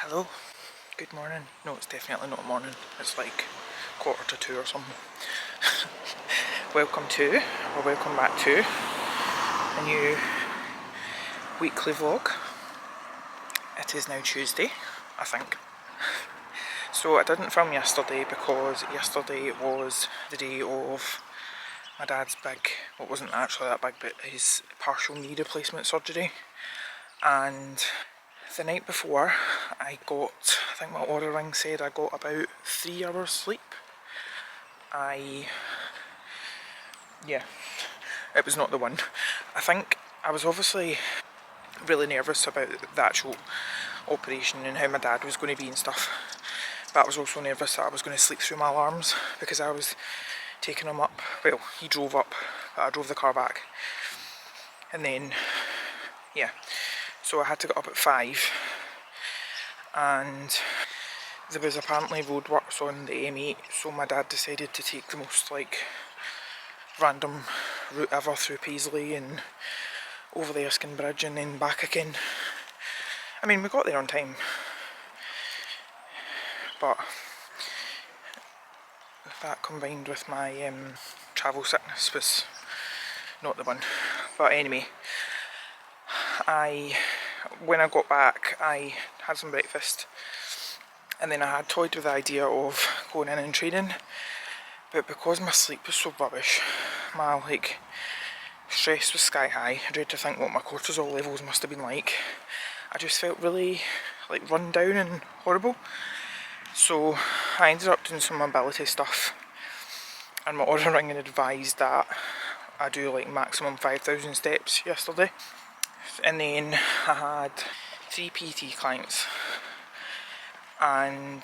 Hello, good morning. No, it's definitely not morning. It's like 1:45 or something. Welcome back to a new weekly vlog. It is now Tuesday, I think. So I didn't film yesterday because yesterday was the day of my dad's big, well, it wasn't actually that big, but his partial knee replacement surgery. And the night before, I think my order ring said I got about 3 hours sleep. It was not the one. I think I was obviously really nervous about the actual operation and how my dad was going to be and stuff. But I was also nervous that I was going to sleep through my alarms because I was taking him up. Well, he drove up, but I drove the car back. And then, yeah. So I had to get up at 5. And there was apparently roadworks on the M8, so my dad decided to take the most random route ever through Paisley and over the Erskine Bridge and then back again. I mean, we got there on time, but that combined with my travel sickness was not the one. But anyway, when I got back, I had some breakfast, and then I had toyed with the idea of going in and training, but because my sleep was so rubbish, my stress was sky high. I dread to think what my cortisol levels must have been like. I just felt really run down and horrible. So I ended up doing some mobility stuff, and my order ring had advised that I do maximum 5,000 steps yesterday. And then I had 3 PT clients, and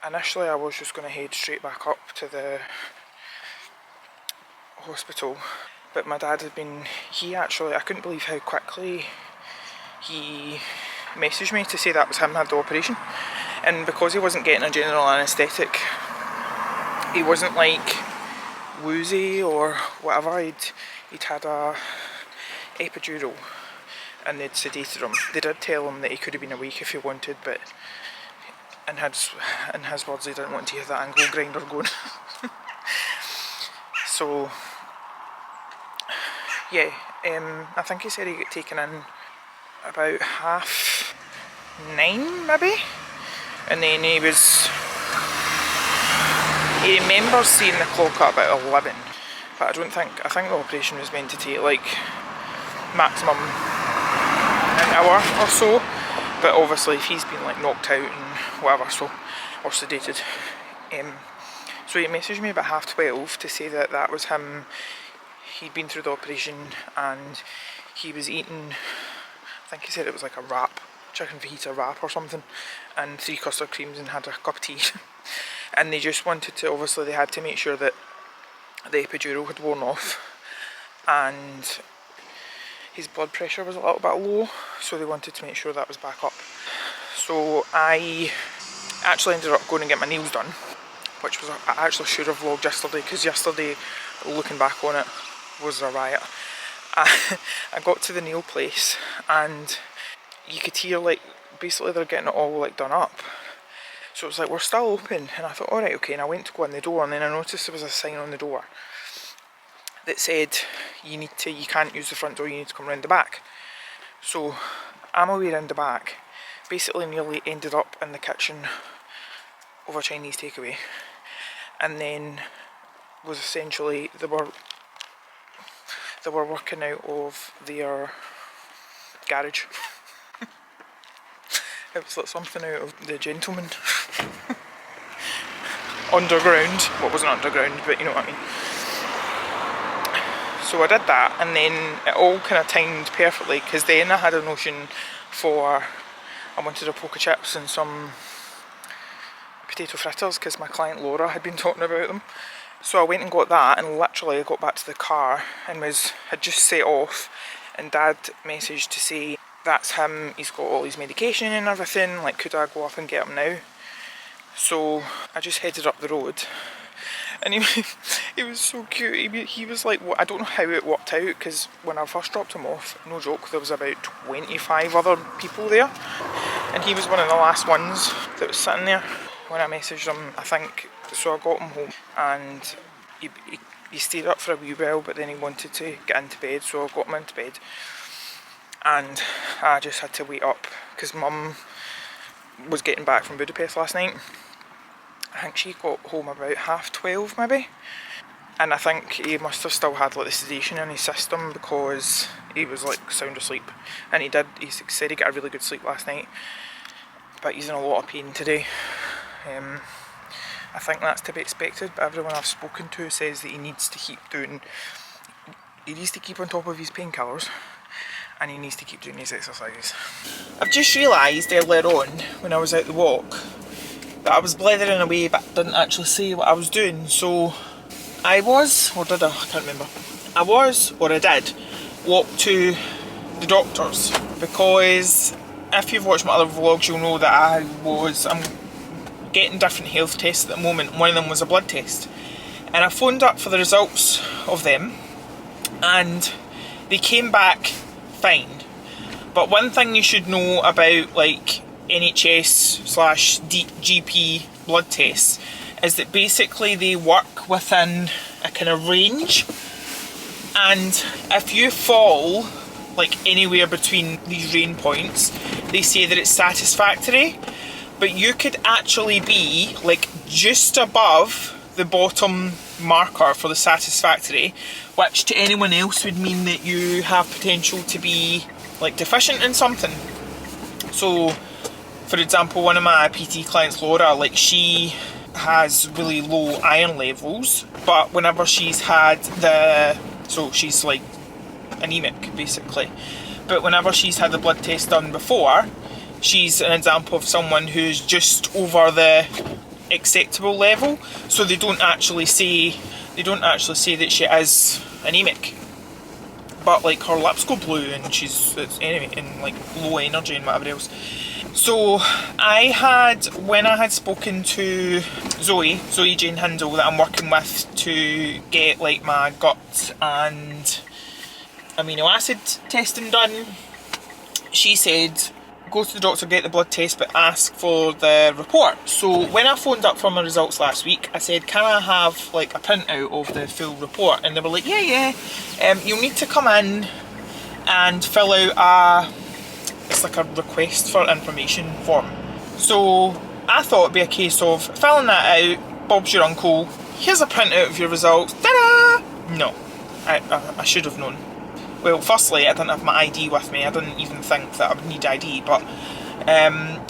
initially I was just going to head straight back up to the hospital, but my dad had been, I couldn't believe how quickly he messaged me to say that was him had the operation. And because he wasn't getting a general anaesthetic, he wasn't woozy or whatever. He'd had a epidural and they'd sedated him. They did tell him that he could have been awake if he wanted, but in his words, he didn't want to hear the angle grinder going. So yeah, I think he said he got taken in about 9:30 maybe, and then he remembers seeing the clock at about 11, but I think the operation was meant to take maximum an hour or so, but obviously if he's been knocked out and whatever, or sedated, so he messaged me about 12:30 to say that was him. He'd been through the operation and he was eating, I think he said it was a wrap, chicken fajita wrap or something, and 3 custard creams, and had a cup of tea. And they just wanted to, obviously they had to make sure that the epidural had worn off, and his blood pressure was a little bit low, so they wanted to make sure that was back up. So I actually ended up going and get my nails done, which was, I actually should have vlogged yesterday, because yesterday, looking back on it, was a riot. I got to the nail place and you could hear basically they're getting it all done up. So it was we're still open, and I thought, alright, okay, and I went to go in the door, and then I noticed there was a sign on the door that said you can't use the front door, you need to come round the back. So I'm away round the back, basically nearly ended up in the kitchen of a Chinese takeaway, and then was essentially they were working out of their garage. It was something out of The Gentleman. Underground. Well, it wasn't underground, but you know what I mean. So I did that, and then it all kind of timed perfectly, because then I had a notion I wanted a poke of chips and some potato fritters, because my client Laura had been talking about them. So I went and got that, and literally I got back to the car and had just set off, and Dad messaged to say that's him, he's got all his medication and everything, could I go up and get him now? So I just headed up the road, and he was so cute. He was I don't know how it worked out, because when I first dropped him off, no joke, there was about 25 other people there, And he was one of the last ones that was sitting there when I messaged him, I think. So I got him home and he stayed up for a wee while, but then he wanted to get into bed, so I got him into bed. And I just had to wait up because Mum was getting back from Budapest last night. I think she got home about 12:30 maybe. And I think he must have still had like the sedation in his system because he was like sound asleep. And he said he got a really good sleep last night. But he's in a lot of pain today. I think that's to be expected, but everyone I've spoken to says that he needs to keep on top of his painkillers and he needs to keep doing his exercise. I've just realised earlier on when I was out the walk that I was blethering away but didn't actually say what I was doing. So I was, or did I can't remember. I was, or I did, walk to the doctors because if you've watched my other vlogs you'll know that I'm getting different health tests at the moment. One of them was a blood test. And I phoned up for the results of them and they came back fine. But one thing you should know about like NHS/GP blood tests is that basically they work within a kind of range, and if you fall like anywhere between these range points they say that it's satisfactory, but you could actually be like just above the bottom marker for the satisfactory, which to anyone else would mean that you have potential to be like deficient in something. So for example, one of my PT clients, Laura, like she has really low iron levels, but whenever she's had so she's like anemic basically, but whenever she's had the blood test done before, she's an example of someone who's just over the acceptable level, so they don't actually say that she is anemic, but like her lips go blue and she's anyway in like low energy and whatever else. So when I had spoken to Zoe Jane Hindle that I'm working with to get like my gut and amino acid testing done, she said go to the doctor, get the blood test, but ask for the report. So when I phoned up for my results last week, I said, can I have like a printout of the full report? And they were like, yeah, you'll need to come in and fill out it's like a request for information form. So I thought it'd be a case of filling that out, Bob's your uncle, here's a printout of your results, ta-da! No, I should have known. Well, firstly, I didn't have my ID with me. I didn't even think that I would need ID, but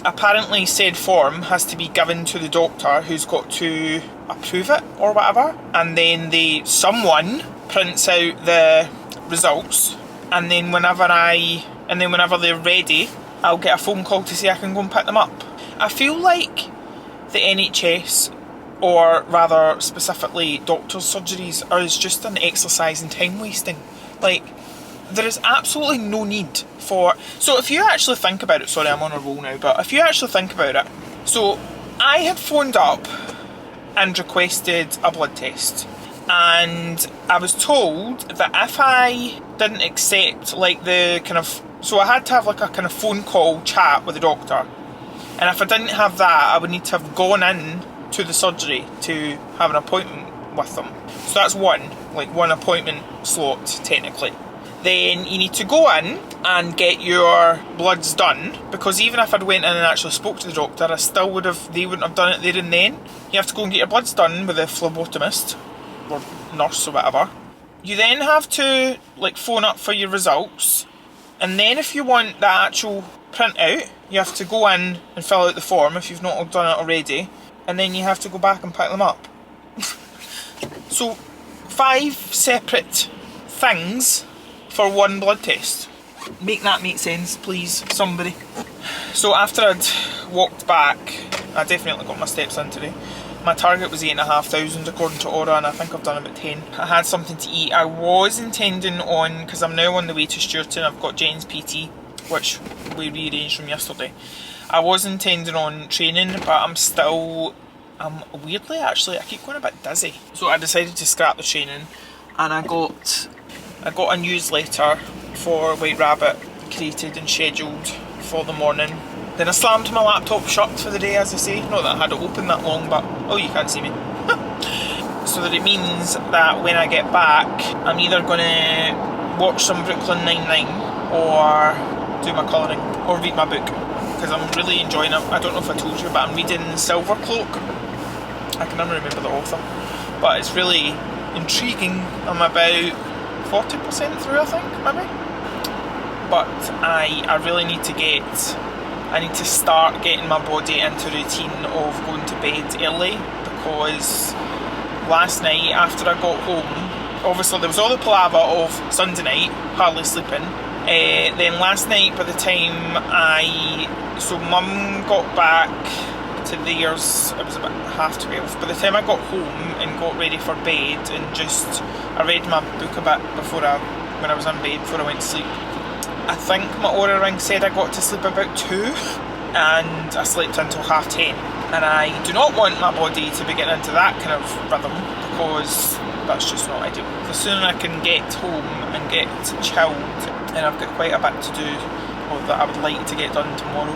apparently said form has to be given to the doctor who's got to approve it or whatever, and then someone prints out the results, and then whenever they're ready, I'll get a phone call to say I can go and pick them up. I feel like the NHS, or rather specifically doctors' surgeries, is just an exercise in time wasting. Like, there is absolutely no need for... So if you actually think about it, sorry I'm on a roll now, but if you actually think about it, so I had phoned up and requested a blood test, and I was told that if I didn't accept like the kind of... So I had to have like a kind of phone call chat with the doctor, and if I didn't have that I would need to have gone in to the surgery to have an appointment with them. So that's one appointment slot technically. Then you need to go in and get your bloods done, because even if I'd went in and actually spoke to the doctor, they wouldn't have done it there and then. You have to go and get your bloods done with a phlebotomist or nurse or whatever. You then have to like phone up for your results, and then if you want the actual printout, you have to go in and fill out the form if you've not done it already, and then you have to go back and pick them up. So 5 separate things for one blood test. Make that make sense, please, somebody. So after I'd walked back, I definitely got my steps in today. My target was 8,500 according to Aura, and I think I've done about 10. I had something to eat. I was intending on, because I'm now on the way to Stewarton, I've got Jen's PT, which we rearranged from yesterday. I was intending on training, but I'm weirdly actually, I keep going a bit dizzy. So I decided to scrap the training, and I got a newsletter for White Rabbit created and scheduled for the morning Then I slammed my laptop shut for the day, as I say. Not that I had it open that long, but oh, you can't see me. So that it means that when I get back, I'm either going to watch some Brooklyn Nine-Nine or do my colouring or read my book, because I'm really enjoying it. I don't know if I told you, but I'm reading Silver Cloak. I can never remember the author, but it's really intriguing. I'm about 40% through, I think, maybe. But I really need to start getting my body into a routine of going to bed early, because last night after I got home, obviously there was all the palaver of Sunday night, hardly sleeping. Then last night, by the time Mum got back to theirs, it was about 12:30. By the time I got home and got ready for bed and I read my book a bit when I was in bed before I went to sleep. I think my Aura ring said I got to sleep about 2, and I slept until 10:30. And I do not want my body to be getting into that kind of rhythm, because that's just not ideal. The sooner I can get home and get chilled, and I've got quite a bit to do, or that I would like to get done tomorrow.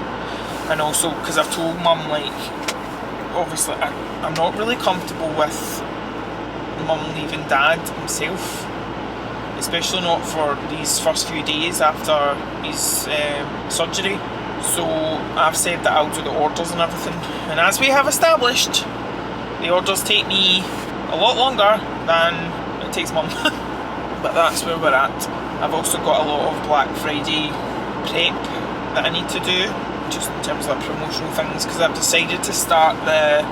And also because I've told Mum, like, obviously I'm not really comfortable with Mum leaving Dad himself, especially not for these first few days after his surgery. So I've said that I'll do the orders and everything, and as we have established, the orders take me a lot longer than it takes Mum. But that's where we're at. I've also got a lot of Black Friday prep that I need to do, just in terms of like promotional things, because I've decided to start the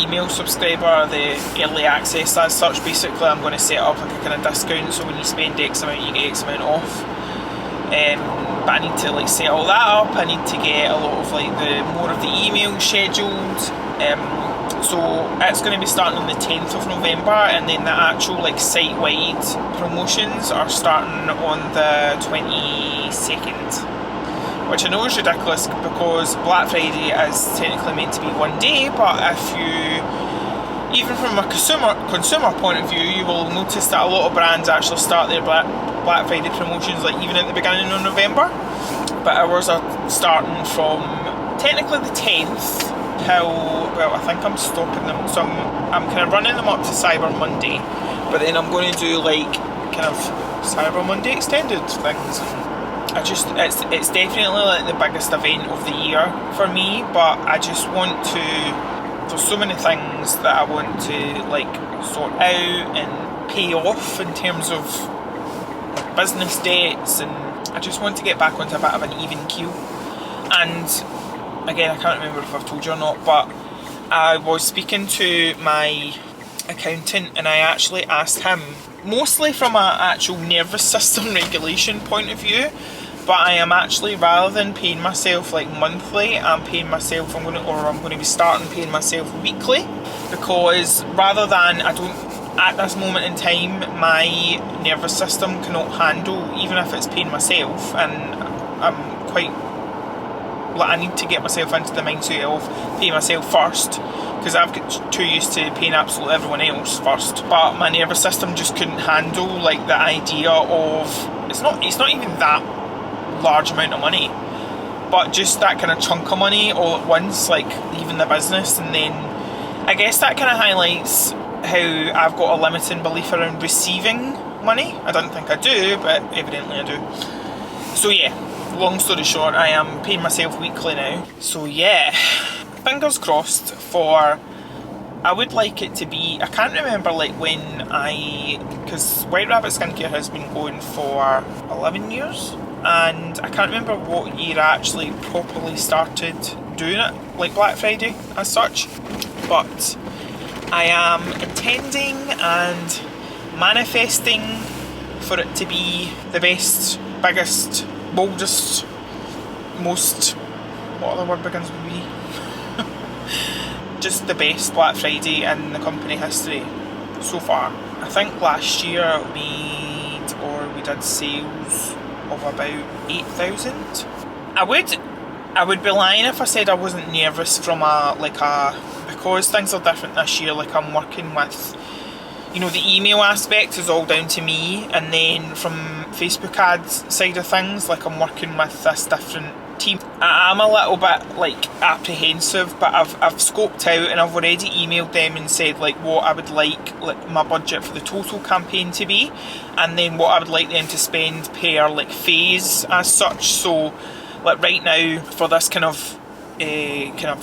email subscriber, the early access as such. Basically I'm going to set up like a kind of discount, so when you spend X amount you get X amount off. But I need to like set all that up. I need to get a lot of like more of the emails scheduled. So it's going to be starting on the 10th of November, and then the actual like site-wide promotions are starting on the 22nd, which I know is ridiculous because Black Friday is technically meant to be one day, but if you, even from a consumer point of view, you will notice that a lot of brands actually start their Black Friday promotions like even at the beginning of November, but ours are starting from technically the 10th till, well, I think I'm stopping them, so I'm kind of running them up to Cyber Monday, but then I'm going to do like kind of Cyber Monday extended things. It's definitely like the biggest event of the year for me, but I just want to, there's so many things that I want to like sort out and pay off in terms of business debts, and I just want to get back onto a bit of an even keel. And again, I can't remember if I've told you or not, but I was speaking to my accountant and I actually asked him, mostly from an actual nervous system regulation point of view, but I am actually, rather than paying myself like monthly, I'm going to be starting paying myself weekly, because rather than, at this moment in time, my nervous system cannot handle, even if it's paying myself, and I'm quite, I need to get myself into the mindset of pay myself first, because I've got too used to paying absolutely everyone else first. But my nervous system just couldn't handle like the idea of, it's not even that large amount of money, but just that kind of chunk of money all at once, like leaving the business. And then I guess that kind of highlights how I've got a limiting belief around receiving money. I don't think I do, but evidently I do. So yeah, long story short, I am paying myself weekly now. So yeah, fingers crossed for, I would like it to be, I can't remember like when because White Rabbit Skincare has been going for 11 years, and I can't remember what year I actually properly started doing it, like Black Friday as such, but I am intending and manifesting for it to be the best, biggest, boldest, most, what other word begins with B? Just the best Black Friday in the company history so far. I think last year we did sales of about 8,000. I would be lying if I said I wasn't nervous from because things are different this year. Like, I'm working with, the email aspect is all down to me, and then from Facebook ads side of things, like, I'm working with this different team. I'm a little bit like apprehensive, but I've scoped out and I've already emailed them and said like what I would like my budget for the total campaign to be, and then what I would like them to spend per like phase as such. So like right now for this kind of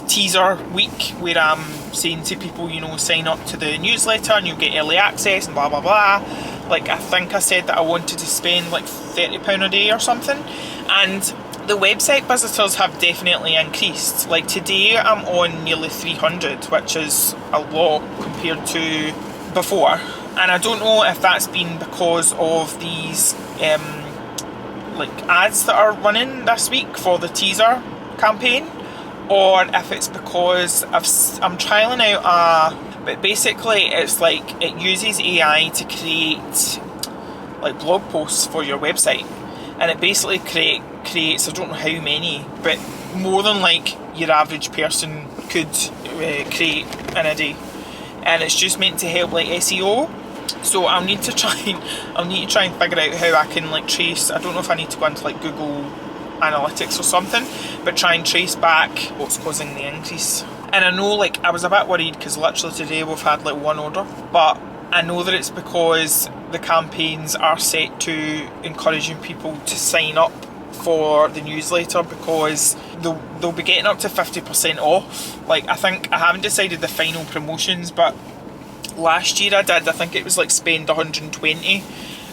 teaser week where I'm saying to people, you know, sign up to the newsletter and you'll get early access and blah blah blah, like I think I said that I wanted to spend like £30 a day or something, and the website visitors have definitely increased. Like today I'm on nearly 300, which is a lot compared to before, and I don't know if that's been because of these like ads that are running this week for the teaser campaign, or if it's because I'm trialling out but basically it's like it uses AI to create like blog posts for your website, and it basically creates I don't know how many, but more than like your average person could create in a day, and it's just meant to help like SEO. So I'll need to try and figure out how I can like trace. I don't know if I need to go into like Google Analytics or something, but try and trace back what's causing the increase. And I know like I was a bit worried because literally today we've had like one order, but I know that it's because the campaigns are set to encouraging people to sign up for the newsletter, because they'll be getting up to 50% off. Like I think I haven't decided the final promotions, but last year I think it was like spend 120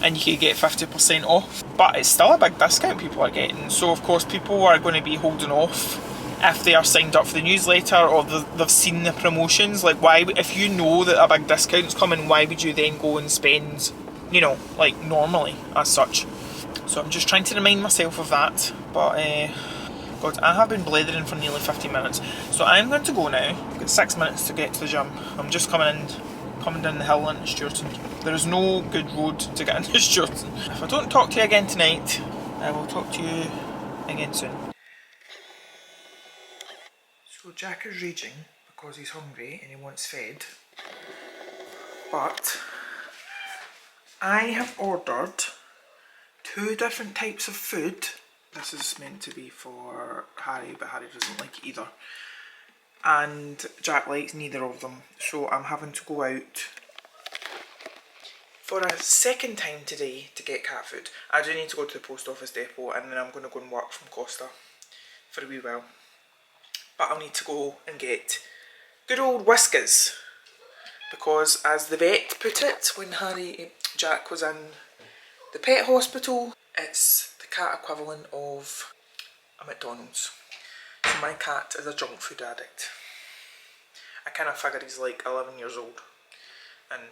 and you could get 50% off, but it's still a big discount people are getting. So of course people are going to be holding off if they are signed up for the newsletter or they've seen the promotions. Like why, if you know that a big discount's coming, why would you then go and spend, you know, like normally as such? So I'm just trying to remind myself of that. But God, I have been blethering for nearly 50 minutes, so I'm going to go now. I've got 6 minutes to get to the gym. I'm just coming down the hill into Stewarton. There is no good road to get into Stewarton. If I don't talk to you again tonight, I will talk to you again soon. So Jack is raging because he's hungry and he wants fed. But I have ordered 2 different types of food. This is meant to be for Harry, but Harry doesn't like it either. And Jack likes neither of them, so I'm having to go out for a second time today to get cat food. I do need to go to the post office depot, and then I'm going to go and work from Costa for a wee while. But I'll need to go and get good old Whiskas, because as the vet put it when Jack was in the pet hospital, it's the cat equivalent of a McDonald's. So my cat is a junk food addict. I kind of figure he's like 11 years old, and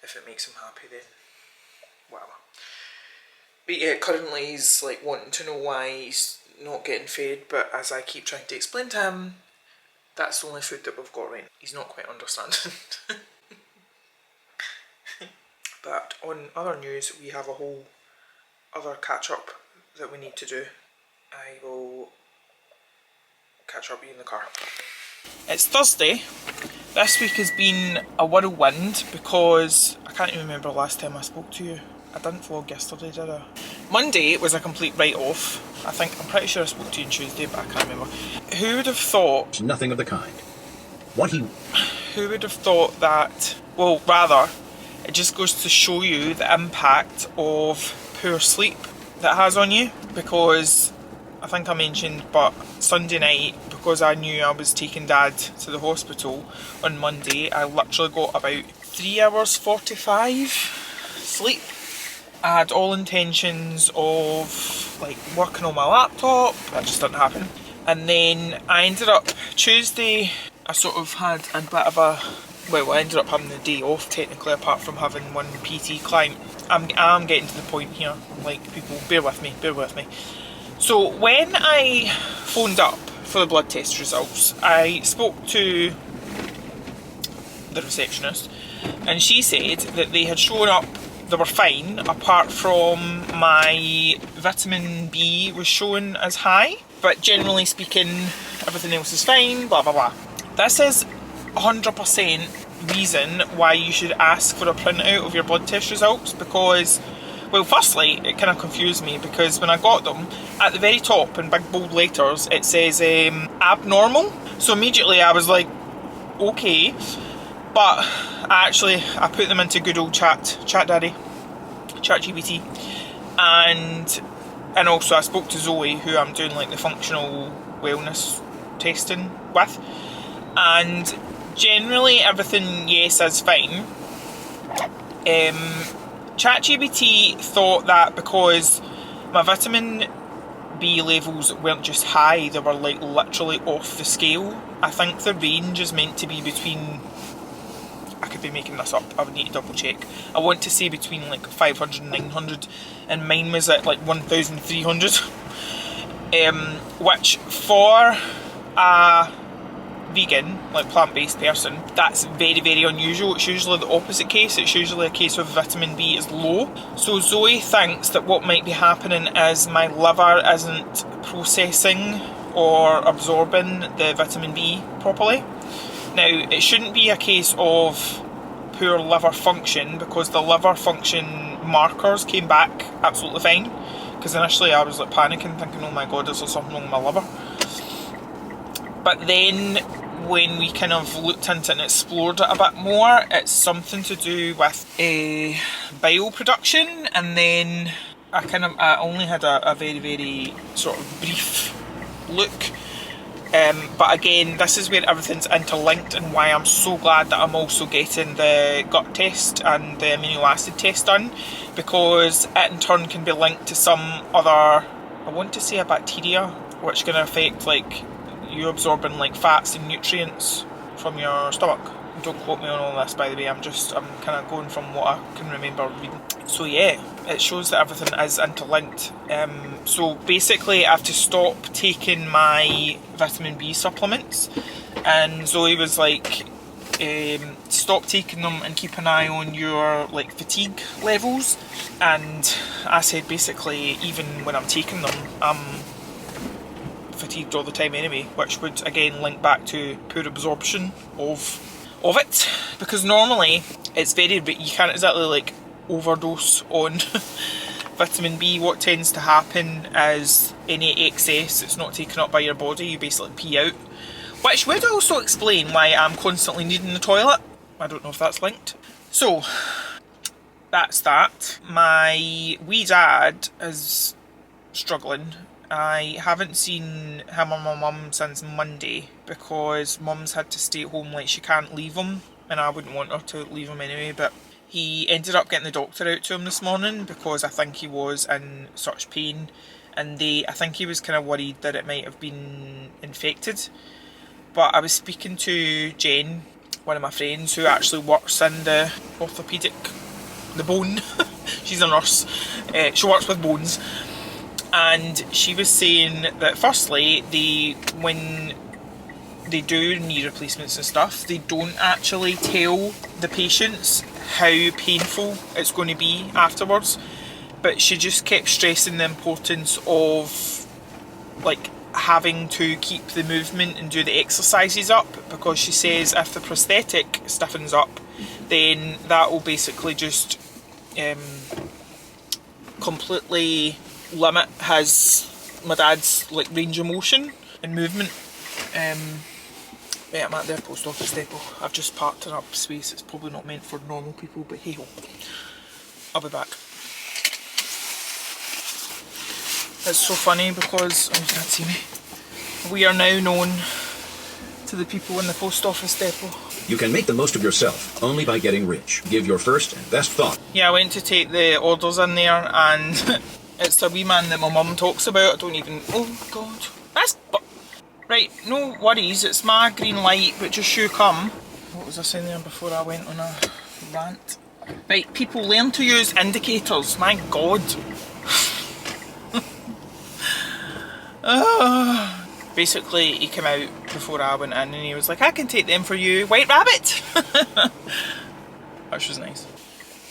if it makes him happy then whatever. But yeah, currently he's like wanting to know why he's not getting fed, but as I keep trying to explain to him, that's the only food that we've got right now. He's not quite understanding. But on other news, we have a whole other catch up that we need to do. I will catch up with you in the car. It's Thursday. This week has been a whirlwind because I can't even remember the last time I spoke to you. I didn't vlog yesterday, did I? Monday was a complete write-off. I'm pretty sure I spoke to you on Tuesday, but I can't remember. Who would have thought... Nothing of the kind. Who would have thought that... Well, rather, it just goes to show you the impact of poor sleep that has on you, because I think I mentioned, but Sunday night, because I knew I was taking Dad to the hospital on Monday, I literally got about 3 hours 45 sleep. I had all intentions of like working on my laptop, that just didn't happen. And then I ended up, Tuesday, I sort of had a bit of a, well, I ended up having the day off technically, apart from having one PT client. I'm getting to the point here, like people, bear with me. So when I phoned up for the blood test results, I spoke to the receptionist and she said that they had shown up, they were fine, apart from my vitamin B was shown as high, but generally speaking everything else is fine, blah blah blah. This is 100% reason why you should ask for a printout of your blood test results, because Well, firstly, it kind of confused me because when I got them, at the very top in big bold letters, it says abnormal. So immediately I was like, okay. But I put them into good old ChatGPT, and also I spoke to Zoe, who I'm doing like the functional wellness testing with, and generally everything, yes, is fine. ChatGPT thought that because my vitamin B levels weren't just high, they were like literally off the scale. I think the range is meant to be between, I could be making this up, I would need to double check. I want to say between like 500 and 900, and mine was at like 1,300. Which for a vegan, like plant-based person, that's very, very unusual. It's usually the opposite case. It's usually a case of vitamin B is low. So Zoe thinks that what might be happening is my liver isn't processing or absorbing the vitamin B properly. Now, it shouldn't be a case of poor liver function, because the liver function markers came back absolutely fine. Because initially I was like panicking, thinking, oh my god, is there something wrong with my liver? But then when we kind of looked into it and explored it a bit more, it's something to do with bile production. And then I only had a very, very sort of brief look. But again, this is where everything's interlinked, and why I'm so glad that I'm also getting the gut test and the amino acid test done, because it in turn can be linked to some other, I want to say a bacteria, which can affect like you absorbing like fats and nutrients from your stomach. Don't quote me on all this, by the way, I'm kind of going from what I can remember reading. So yeah, it shows that everything is interlinked. So basically I have to stop taking my vitamin B supplements, and Zoe was like, stop taking them and keep an eye on your like fatigue levels. And I said basically even when I'm taking them, I'm fatigued all the time anyway, which would again link back to poor absorption of it, because normally it's very, you can't exactly like overdose on vitamin B. What tends to happen is any excess that's not taken up by your body, you basically pee out, which would also explain why I'm constantly needing the toilet. I don't know if that's linked. So that's that. My wee dad is struggling. I haven't seen him or my mum since Monday, because mum's had to stay at home, like she can't leave him, and I wouldn't want her to leave him anyway. But he ended up getting the doctor out to him this morning, because I think he was in such pain, and I think he was kind of worried that it might have been infected. But I was speaking to Jen, one of my friends, who actually works in the the bone, she's a nurse, she works with bones. And she was saying that firstly, when they do knee replacements and stuff, they don't actually tell the patients how painful it's going to be afterwards. But she just kept stressing the importance of like having to keep the movement and do the exercises up, because she says if the prosthetic stiffens up, then that will basically just completely limit my dad's like range of motion and movement. Yeah, I'm at the post office depot. I've just parked in up space. It's probably not meant for normal people, but hey ho, I'll be back. It's so funny because, oh, you can't see me, we are now known to the people in the post office depot. You can make the most of yourself only by getting rich. Give your first and best thought. Yeah, I went to take the orders in there, and it's the wee man that my mum talks about. I don't even, oh god, right, no worries, it's my green light, but just you come. What was I saying there before I went on a rant? Right, people learn to use indicators, my god. Basically, he came out before I went in and he was like, I can take them for you, White Rabbit! Which was nice.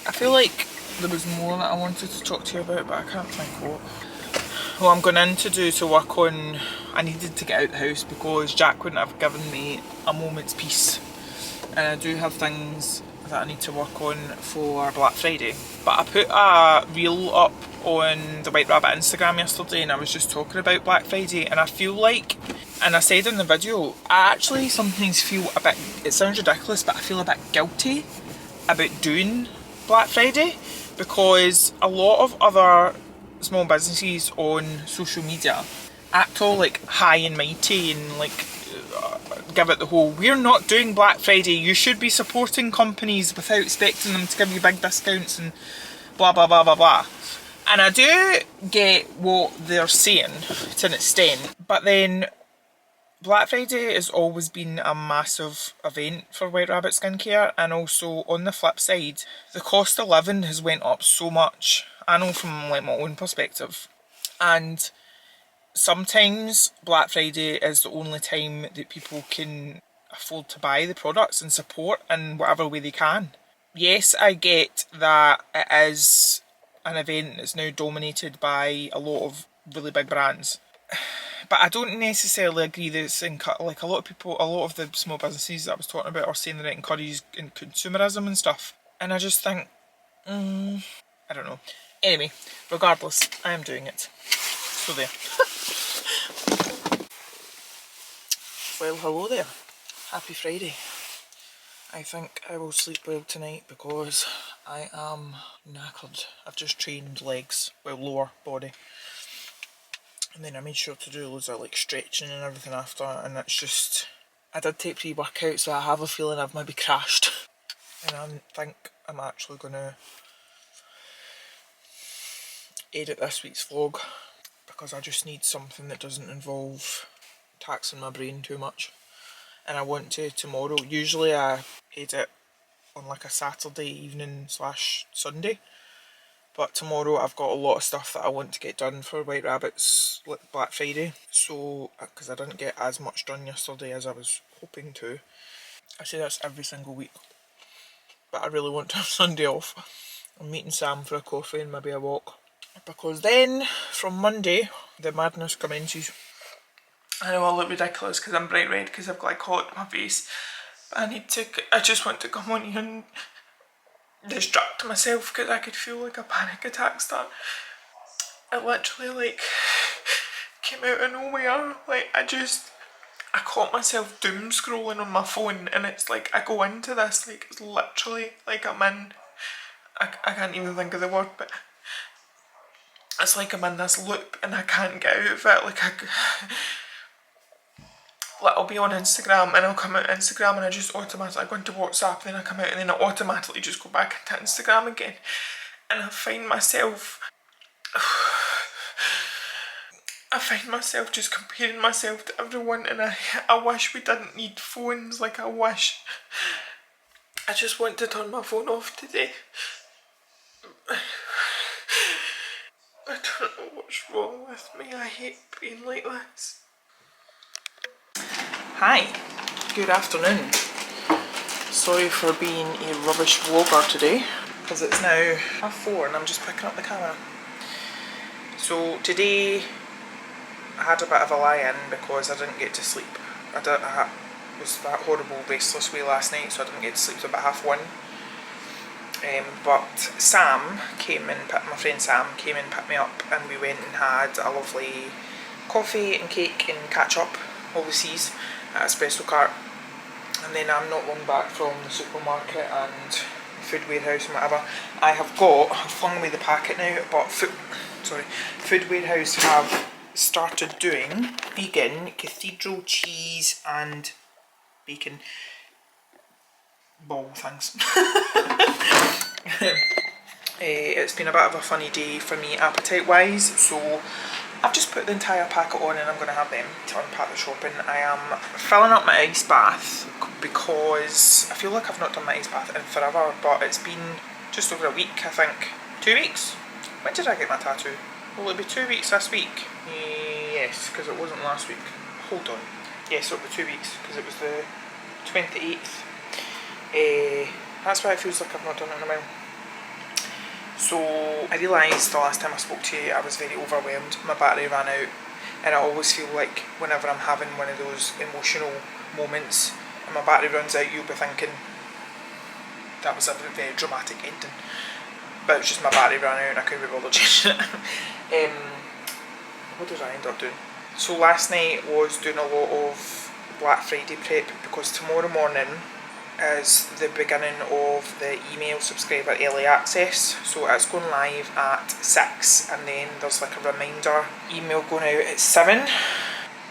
I feel like there was more that I wanted to talk to you about, but I can't think what. Well, I'm going in to work on, I needed to get out the house because Jack wouldn't have given me a moment's peace. And I do have things that I need to work on for Black Friday. But I put a reel up on the White Rabbit Instagram yesterday and I was just talking about Black Friday, and I feel like, and I said in the video, I actually sometimes feel a bit, it sounds ridiculous, but I feel a bit guilty about doing Black Friday, because a lot of other small businesses on social media act all like high and mighty and like give it the whole, we're not doing Black Friday, you should be supporting companies without expecting them to give you big discounts and blah blah blah blah blah. And I do get what they're saying to an extent, but then Black Friday has always been a massive event for White Rabbit Skincare, and also on the flip side, the cost of living has went up so much. I know from like my own perspective, and sometimes Black Friday is the only time that people can afford to buy the products and support in whatever way they can. Yes, I get that it is an event that's now dominated by a lot of really big brands, but I don't necessarily agree that it's like a lot of people, a lot of the small businesses that I was talking about are saying that it encourages consumerism and stuff, and I just think, I don't know. Anyway, regardless, I am doing it. So there. Well, hello there. Happy Friday. I think I will sleep well tonight because I am knackered. I've just trained legs, well, lower body. And then I made sure to do loads of like stretching and everything after, and it's just, I did take pre-workout, so I have a feeling I've maybe crashed. And I think I'm actually going to edit this week's vlog because I just need something that doesn't involve taxing my brain too much. And I want to tomorrow. Usually I edit on like a Saturday evening / Sunday, but tomorrow I've got a lot of stuff that I want to get done for White Rabbit's Black Friday, so because I didn't get as much done yesterday as I was hoping to. I say that's every single week, but I really want to have Sunday off. I'm meeting Sam for a coffee and maybe a walk, because then from Monday the madness commences. I know I look ridiculous because I'm bright red because I've got glycol on my face, but I just want to come on here and distract myself because I could feel like a panic attack start. I literally like came out of nowhere. Like I caught myself doom scrolling on my phone, and it's like I go into this, like it's literally like I'm in, I can't even think of the word, but it's like I'm in this loop and I can't get out of it. Like I'll be on Instagram and I'll come out of Instagram and I just automatically go into WhatsApp, then I come out and then I automatically just go back into Instagram again, and I find myself just comparing myself to everyone, and I wish we didn't need phones. Like I just want to turn my phone off today. I don't know what's wrong with me. I hate being like this. Hi, good afternoon. Sorry for being a rubbish vlogger today, because it's now 4:30 and I'm just picking up the camera. So today I had a bit of a lie-in because I didn't get to sleep. I was that horrible restless way last night, so I didn't get to sleep till about 1:30. But Sam came and my friend Sam came and picked me up, and we went and had a lovely coffee and cake and catch up overseas at Espresso Cart. And then I'm not long back from the supermarket and food warehouse and whatever. I've flung away the packet now, but Food Warehouse have started doing vegan cathedral cheese and bacon ball things. It's been a bit of a funny day for me appetite wise, so I've just put the entire packet on and I'm going to have them to unpack the shopping. I am filling up my ice bath because I feel like I've not done my ice bath in forever, but it's been just over a week, I think. 2 weeks? When did I get my tattoo? Will it be 2 weeks this week? Yes, because it wasn't last week. Hold on. Yes, it'll be 2 weeks because it was the 28th. That's why it feels like I've not done it in a while. So I realised the last time I spoke to you I was very overwhelmed. My battery ran out, and I always feel like whenever I'm having one of those emotional moments and my battery runs out, you'll be thinking, that was a very dramatic ending. But it was just my battery ran out and I couldn't be bothered changing it. What did I end up doing? So last night was doing a lot of Black Friday prep, because tomorrow morning is the beginning of the email subscriber early access. So it's going live at 6, and then there's like a reminder email going out at 7.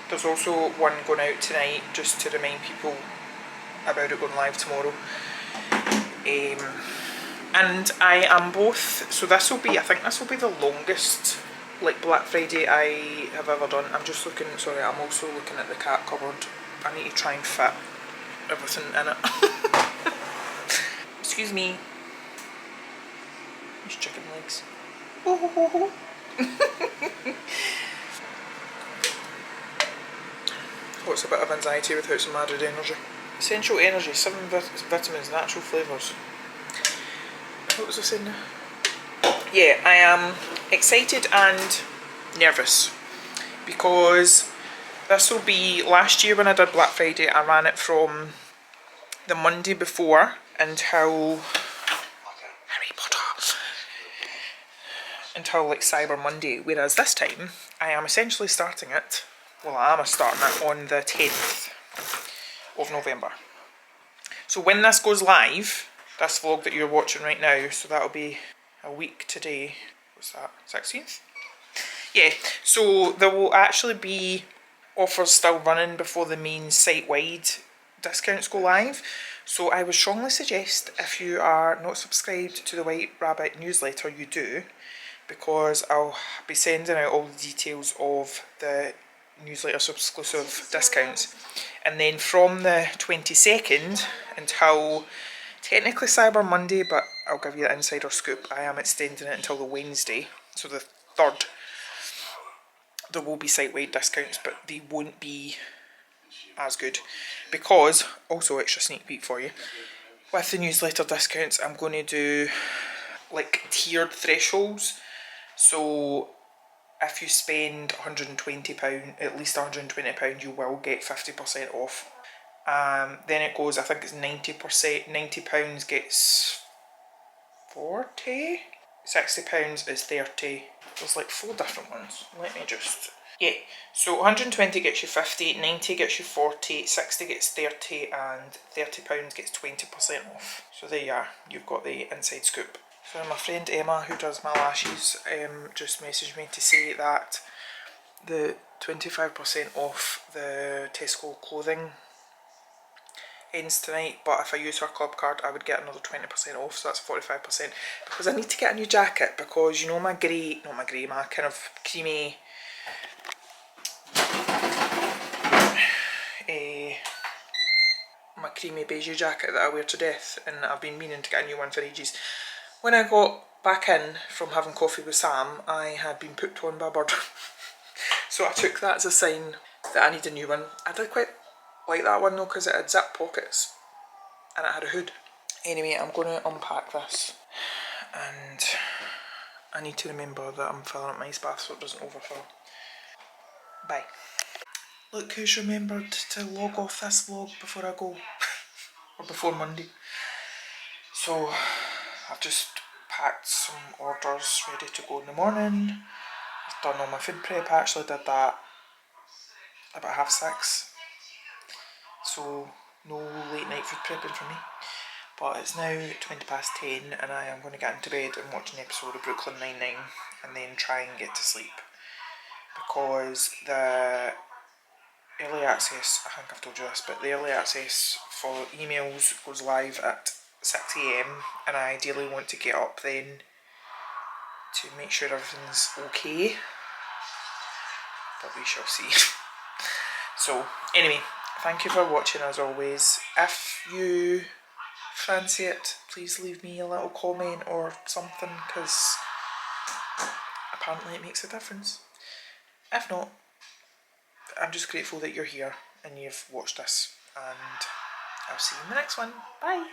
There's also one going out tonight just to remind people about it going live tomorrow. And I am both, so this will be, I think this will be the longest like Black Friday I have ever done. I'm just looking, sorry, I'm also looking at the cat cupboard. I need to try and fit everything in it. Excuse me. There's chicken legs. Oh. What's a bit of anxiety without some added energy? Essential energy, 7 vitamins, natural flavours. What was I saying now? Yeah, I am excited and nervous because this will be, last year when I did Black Friday, I ran it from the Monday before until Harry Potter, until like Cyber Monday, whereas this time I am essentially starting it, well I am starting it on the 10th of November. So when this goes live, this vlog that you're watching right now, so that'll be a week today, what's that, 16th? Yeah, so there will actually be offers still running before the main site-wide discounts go live. So I would strongly suggest, if you are not subscribed to the White Rabbit newsletter, you do, because I'll be sending out all the details of the newsletter's exclusive discounts. And then from the 22nd until technically Cyber Monday, but I'll give you the insider scoop, I am extending it until the Wednesday, so the 3rd. There will be site-wide discounts, but they won't be as good, because, also extra sneak peek for you, with the newsletter discounts I'm going to do like tiered thresholds. So if you spend £120, at least £120, you will get 50% off. Then it goes, I think it's 90%, £90 gets 40, £60 is 30. There's like 4 different ones. Let me just, yeah. So 120 gets you 50, 90 gets you 40, 60 gets 30, and £30 gets 20% off. So there you are, you've got the inside scoop. So my friend Emma, who does my lashes, just messaged me to say that the 25% off the Tesco clothing ends tonight, but if I use her club card I would get another 20% off, so that's 45%, because I need to get a new jacket, because you know my grey, not my grey, my kind of creamy my creamy beige jacket that I wear to death, and I've been meaning to get a new one for ages. When I got back in from having coffee with Sam, I had been pooped on by a bird. So I took that as a sign that I need a new one. I did quite like that one though, because it had zip pockets and it had a hood. Anyway, I'm going to unpack this, and I need to remember that I'm filling up my ice bath so it doesn't overfill. Bye. Look who's remembered to log off this vlog before I go, or before Monday. So I've just packed some orders ready to go in the morning. I've done all my food prep. I actually did that about 6:30. So no late night food prepping for me. But it's now 10:20 and I am going to get into bed and watch an episode of Brooklyn Nine-Nine and then try and get to sleep. Because the early access, I think I've told you this, but the early access for emails goes live at 6 AM and I ideally want to get up then to make sure everything's okay. But we shall see. So anyway, thank you for watching as always. If you fancy it, please leave me a little comment or something, because apparently it makes a difference. If not, I'm just grateful that you're here and you've watched this, and I'll see you in the next one. Bye!